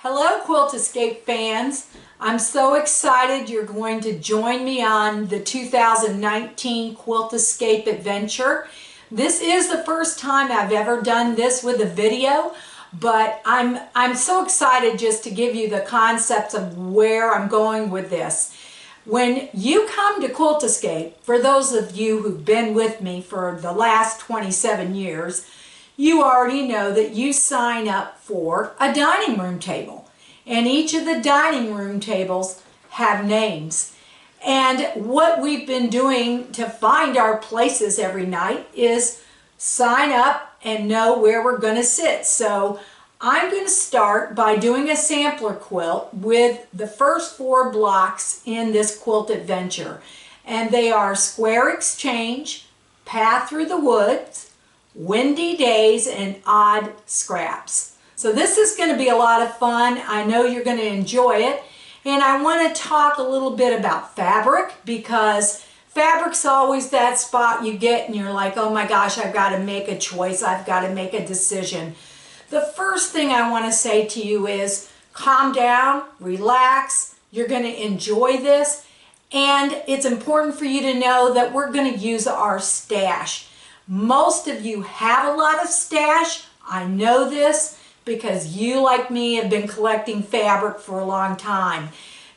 Hello Quilt Escape fans. I'm so excited you're going to join me on the 2019 Quilt Escape adventure. This is the first time I've ever done this with a video, but I'm so excited just to give you the concepts of where I'm going with this. When you come to Quilt Escape, for those of you who've been with me for the last 27 years, you already know that you sign up for a dining room table. And each of the dining room tables have names. And what we've been doing to find our places every night is sign up and know where we're going to sit. So I'm going to start by doing a sampler quilt with the first 4 blocks in this quilt adventure. And they are Square Exchange, Path Through the Woods, Windy Days, and Odd Scraps. So this is going to be a lot of fun. I know you're going to enjoy it. And I want to talk a little bit about fabric, because fabric's always that spot you get and you're like, oh my gosh, I've got to make a choice. I've got to make a decision. The first thing I want to say to you is calm down, relax. You're going to enjoy this. And it's important for you to know that we're going to use our stash. Most of you have a lot of stash. I know this because you, like me, have been collecting fabric for a long time.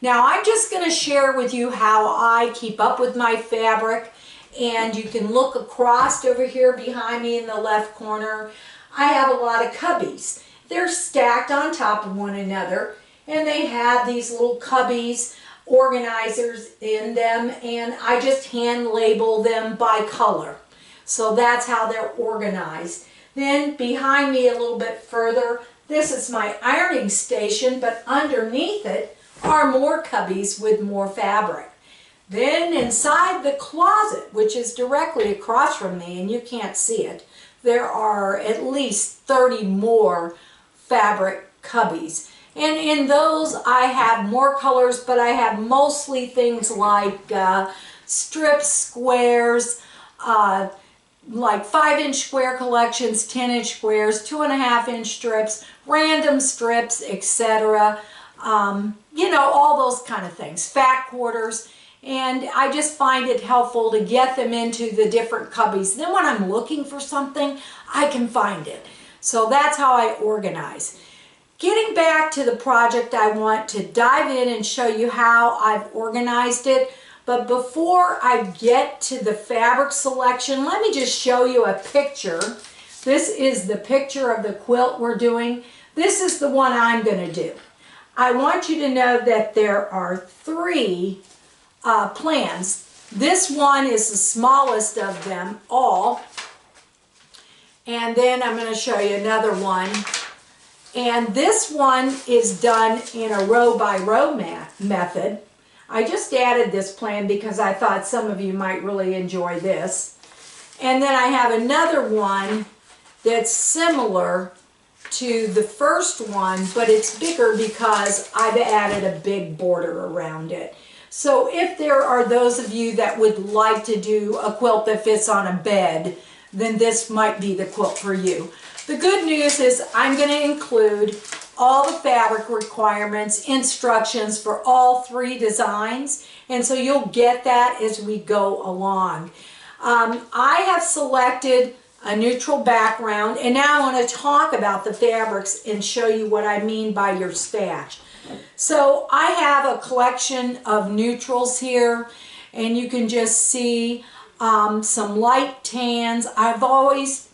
Now, I'm just going to share with you how I keep up with my fabric. And you can look across over here behind me in the left corner. I have a lot of cubbies. They're stacked on top of one another. And they have these little cubbies, organizers in them. And I just hand label them by color. So that's how they're organized. Then behind me a little bit further, this is my ironing station, but underneath it are more cubbies with more fabric. Then inside the closet, which is directly across from me, and you can't see it, there are at least 30 more fabric cubbies. And in those I have more colors, but I have mostly things like strips, squares, like 5-inch square collections, 10-inch squares, 2.5-inch strips, random strips, etc. You know, all those kind of things, fat quarters. And I just find it helpful to get them into the different cubbies. Then when I'm looking for something, I can find it. So that's how I organize. Getting back to the project, I want to dive in and show you how I've organized it. But before I get to the fabric selection, let me just show you a picture. This is the picture of the quilt we're doing. This is the one I'm going to do. I want you to know that there are 3 plans. This one is the smallest of them all. And then I'm going to show you another one. And this one is done in a row by row method. I just added this plan because I thought some of you might really enjoy this. And then I have another one that's similar to the first one, but it's bigger because I've added a big border around it. So if there are those of you that would like to do a quilt that fits on a bed, then this might be the quilt for you. The good news is I'm going to include all the fabric requirements, instructions for all 3 designs, and so you'll get that as we go along. I have selected a neutral background, and now I want to talk about the fabrics and show you what I mean by your stash. So I have a collection of neutrals here, and you can just see some light tans. I've always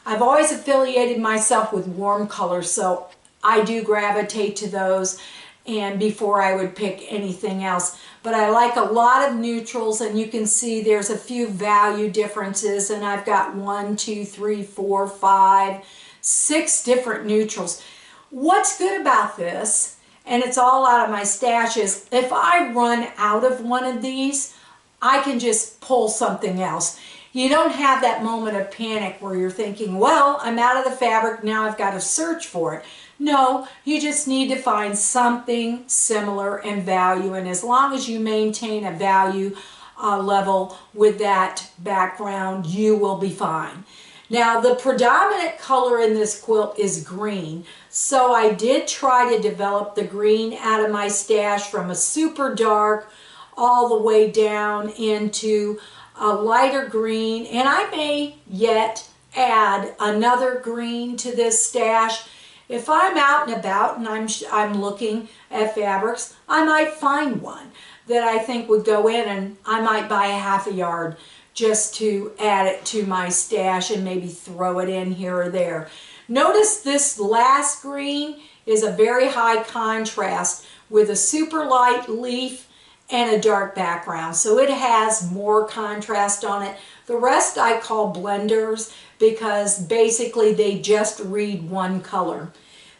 affiliated myself with warm colors, so I do gravitate to those, and before I would pick anything else. But I like a lot of neutrals, and you can see there's a few value differences, and I've got 1, 2, 3, 4, 5, 6 different neutrals. What's good about this, and it's all out of my stash, is if I run out of one of these, I can just pull something else. You don't have that moment of panic where you're thinking, well, I'm out of the fabric, now I've got to search for it. No, you just need to find something similar in value, and as long as you maintain a value level with that background, you will be fine. Now the predominant color in this quilt is green, so I did try to develop the green out of my stash from a super dark all the way down into a lighter green, and I may yet add another green to this stash. If I'm out and about and I'm looking at fabrics, I might find one that I think would go in, and I might buy a half a yard just to add it to my stash and maybe throw it in here or there. Notice this last green is a very high contrast with a super light leaf and a dark background, so it has more contrast on it. The rest I call blenders because basically they just read one color.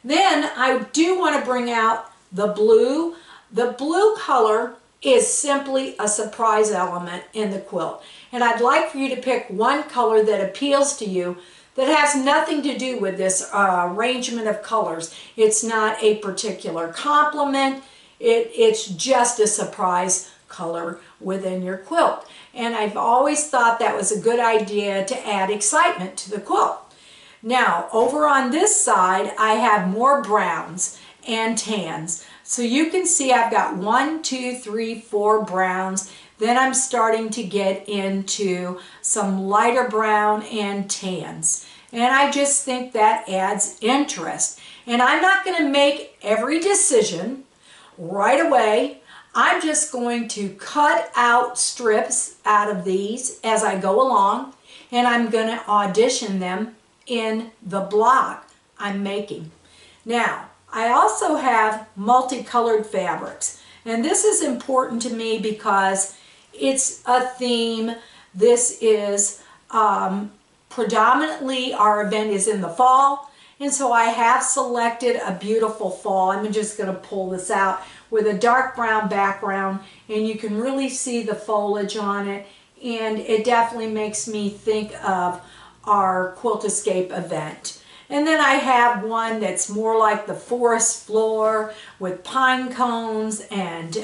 Then I do want to bring out the blue. The blue color is simply a surprise element in the quilt, and I'd like for you to pick one color that appeals to you that has nothing to do with this arrangement of colors. It's not a particular complement. It's just a surprise color within your quilt. And I've always thought that was a good idea to add excitement to the quilt. Now, over on this side, I have more browns and tans. So you can see I've got 1, 2, 3, 4 browns. Then I'm starting to get into some lighter brown and tans. And I just think that adds interest. And I'm not going to make every decision right away. I'm just going to cut out strips out of these as I go along, and I'm going to audition them in the block I'm making. Now, I also have multicolored fabrics, and this is important to me because it's a theme. This is predominantly, our event is in the fall, and so I have selected a beautiful fall. I'm just going to pull this out with a dark brown background, and you can really see the foliage on it, and it definitely makes me think of our Quilt Escape event. And then I have one that's more like the forest floor with pine cones and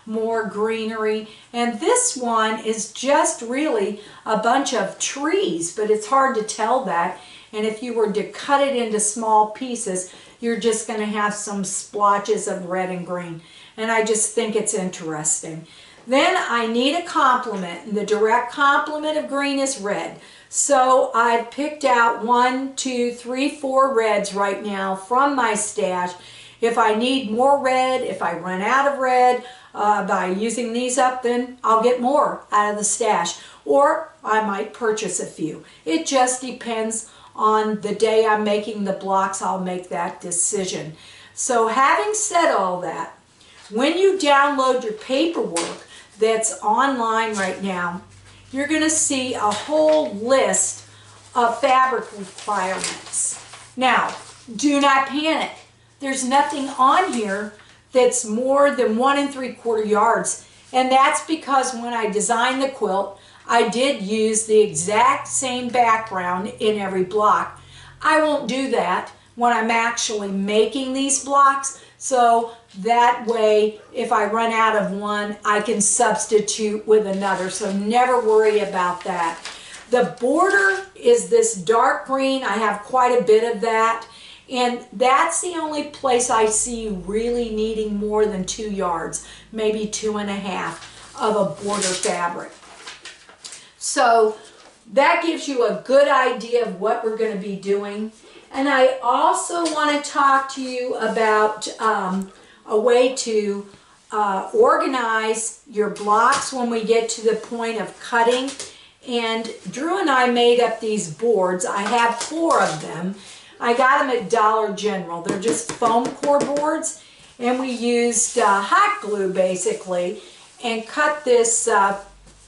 more greenery. And this one is just really a bunch of trees, but it's hard to tell that. And if you were to cut it into small pieces, you're just going to have some splotches of red and green. And I just think it's interesting. Then I need a complement, and the direct complement of green is red. So I've picked out 1, 2, 3, 4 reds right now from my stash. If I need more red, if I run out of red by using these up, then I'll get more out of the stash. Or I might purchase a few. It just depends on the day I'm making the blocks. I'll make that decision. So having said all that, when you download your paperwork that's online right now, you're going to see a whole list of fabric requirements. Now, do not panic. There's nothing on here that's more than 1 3/4 yards, and that's because when I designed the quilt, I did use the exact same background in every block. I won't do that when I'm actually making these blocks, so that way if I run out of one, I can substitute with another, so never worry about that. The border is this dark green. I have quite a bit of that, and that's the only place I see really needing more than 2 yards, maybe 2.5 of a border fabric. So that gives you a good idea of what we're going to be doing. And I also want to talk to you about a way to organize your blocks when we get to the point of cutting. And Drew and I made up these boards. I have 4 of them. I got them at Dollar General. They're just foam core boards, and we used hot glue basically and cut this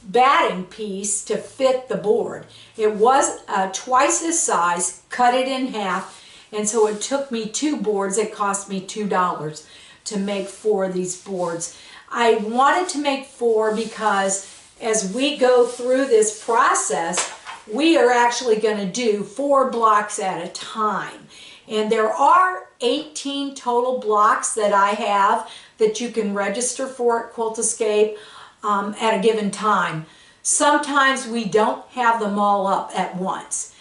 batting piece to fit the board. It was twice this size, cut it in half, and so it took me 2 boards. It cost me $2 to make 4 of these boards. I wanted to make 4 because as we go through this process, we are actually going to do 4 blocks at a time. And there are 18 total blocks that I have that you can register for at Quilt Escape at a given time. Sometimes we don't have them all up at once.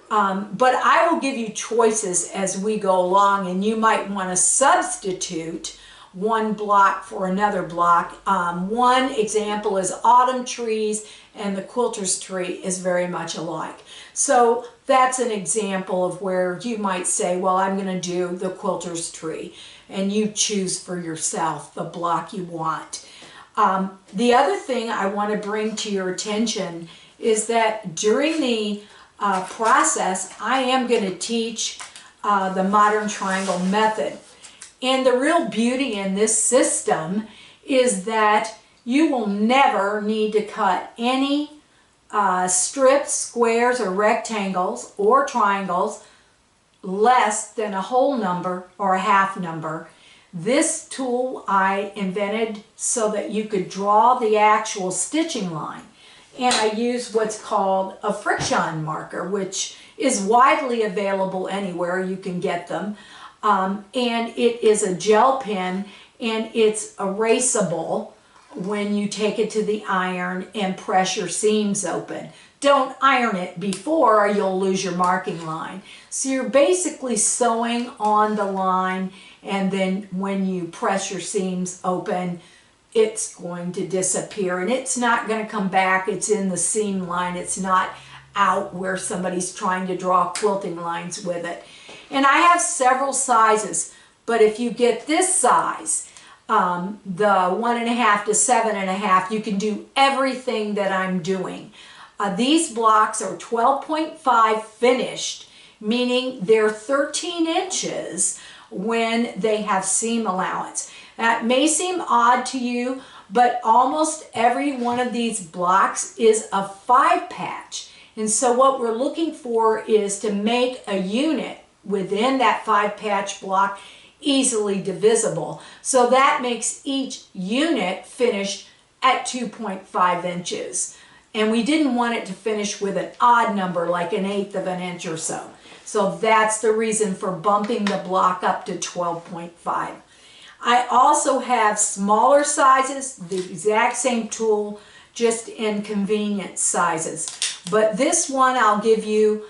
But I will give you choices as we go along, and you might want to substitute one block for another block. One example is autumn trees, and the quilter's tree is very much alike. So that's an example of where you might say, well, I'm going to do the quilter's tree, and you choose for yourself the block you want. The other thing I want to bring to your attention is that during the process, I am going to teach the modern triangle method. And the real beauty in this system is that you will never need to cut any strips, squares, or rectangles, or triangles less than a whole number or a half number. This tool I invented so that you could draw the actual stitching line. And I use what's called a friction marker, which is widely available anywhere you can get them. And it is a gel pen, and it's erasable when you take it to the iron and press your seams open. Don't iron it before or you'll lose your marking line. So you're basically sewing on the line, and then when you press your seams open, it's going to disappear, and it's not going to come back. It's in the seam line. It's not out where somebody's trying to draw quilting lines with it. And I have several sizes, but if you get this size, the 1.5 to 7.5, you can do everything that I'm doing. These blocks are 12.5 finished, meaning they're 13 inches when they have seam allowance. That may seem odd to you, but almost every one of these blocks is a 5 patch. And so what we're looking for is to make a unit within that 5 patch block easily divisible. So that makes each unit finished at 2.5 inches. And we didn't want it to finish with an odd number like 1/8 of an inch or so. So that's the reason for bumping the block up to 12.5. I also have smaller sizes, the exact same tool, just in convenient sizes. But this one I'll give you,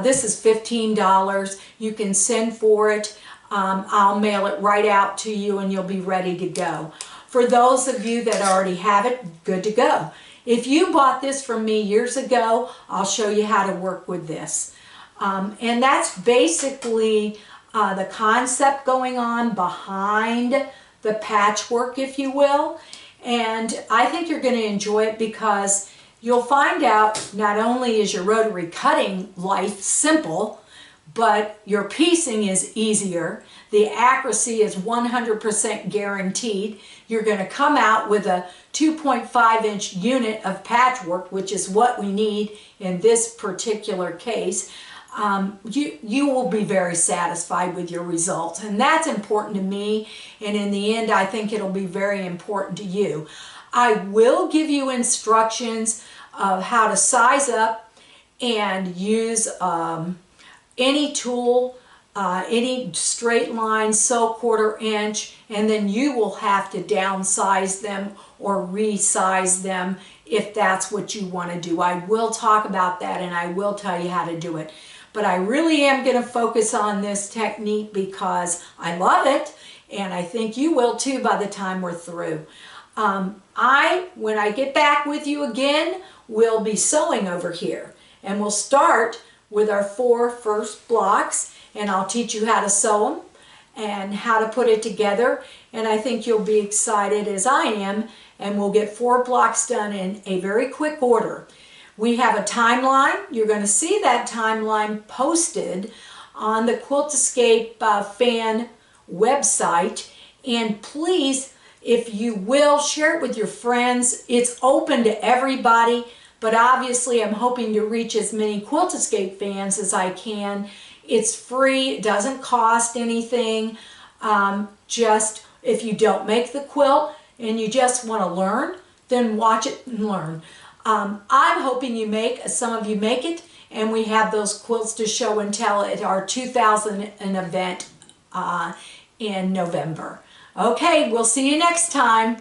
this is $15. You can send for it. I'll mail it right out to you and you'll be ready to go. For those of you that already have it, good to go. If you bought this from me years ago, I'll show you how to work with this. And that's basically the concept going on behind the patchwork, if you will. And I think you're going to enjoy it because you'll find out not only is your rotary cutting life simple, but your piecing is easier. The accuracy is 100% guaranteed. You're going to come out with a 2.5 inch unit of patchwork, which is what we need in this particular case. You will be very satisfied with your results, and that's important to me, and in the end I think it'll be very important to you. I will give you instructions of how to size up and use any tool, any straight line, sew 1/4 inch, and then you will have to downsize them or resize them if that's what you want to do. I will talk about that and I will tell you how to do it. But I really am going to focus on this technique because I love it, and I think you will too by the time we're through. When I get back with you again, we'll be sewing over here, and we'll start with our 4 first blocks, and I'll teach you how to sew them and how to put it together, and I think you'll be excited as I am, and we'll get 4 blocks done in a very quick order. We have a timeline. You're going to see that timeline posted on the Quilt Escape fan website. And please, if you will, share it with your friends. It's open to everybody, but obviously I'm hoping to reach as many Quilt Escape fans as I can. It's free. It doesn't cost anything. Just if you don't make the quilt and you just want to learn, then watch it and learn. I'm hoping some of you make it, and we have those quilts to show and tell at our 2000 event in November. Okay, we'll see you next time.